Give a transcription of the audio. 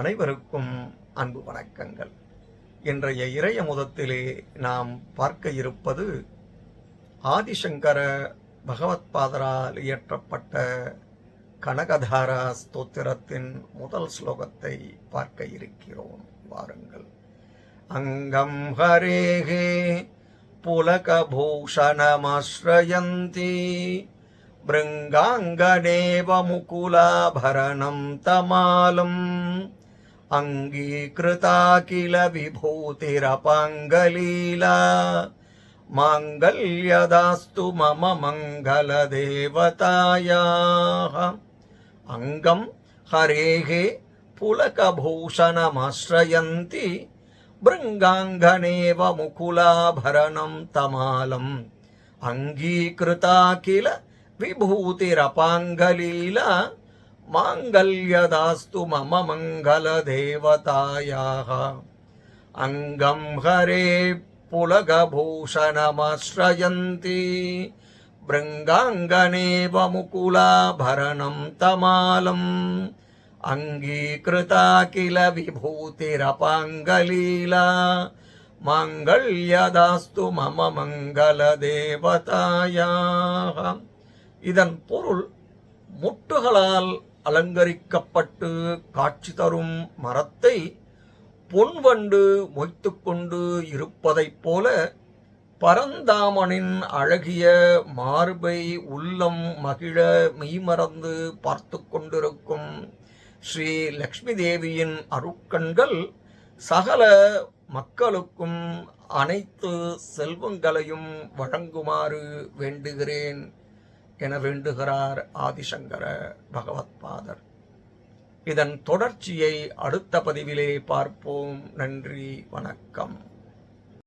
அனைவருக்கும் அன்பு வணக்கங்கள். இன்றைய இறைய முதத்திலே நாம் பார்க்க இருப்பது ஆதிசங்கர பகவத்பாதரால் இயற்றப்பட்ட கனகதாரா ஸ்தோத்திரத்தின் முதல் ஸ்லோகத்தை பார்க்க இருக்கிறோம். வாருங்கள். அங்கம் ஹரேஹே புலகபூஷணமாஸ்ரயந்தி பிருங்காங்கனேவ முகுலாபரணம் தமாலம் அங்கீகிருதா கில விபூதிரபாங்கலீலா மாங்கல்யதாஸ்து மம மங்கள தேவதாயாः. அங்கம் ஹரேஹே புலகபூஷணமாஸ்ரயந்தி பிருங்காங்கனேவ முகுலாபரணம் தமாலம் அங்கீகிருதா கில விபூதிரபாங்கலீலா மாங்கல்யதாஸ்து மம மங்கள தேவதாயாः. அங்கம் ஹரே புலகபூஷணமாஸ்ரயந்தி பிருங்காங்கனேவ முகுலாபரணம் தமாலம் அங்கீகிருதா கில விபூதிரபாங்கலீலா மாங்கல்யதாஸ்து மம மங்கள தேவதாயாः. இதன் பொருள், முட்டுகளால் அலங்கரிக்கப்பட்டு காட்சி தரும் மரத்தை பொன்வண்டு மொய்த்து கொண்டு இருப்பதைப் போல பரந்தாமனின் அழகிய மார்பை உள்ளம் மகிழ மெய்மறந்து பார்த்து கொண்டிருக்கும் ஸ்ரீ லக்ஷ்மி தேவியின் அருட்கண்கள் சகல மக்களுக்கும் அனைத்து செல்வங்களையும் வழங்குமாறு வேண்டுகிறேன் என வேண்டுகிறார் ஆதிசங்கர பகவத்பாதர். இதன் தொடர்ச்சியை அடுத்த பதிவிலே பார்ப்போம். நன்றி, வணக்கம்.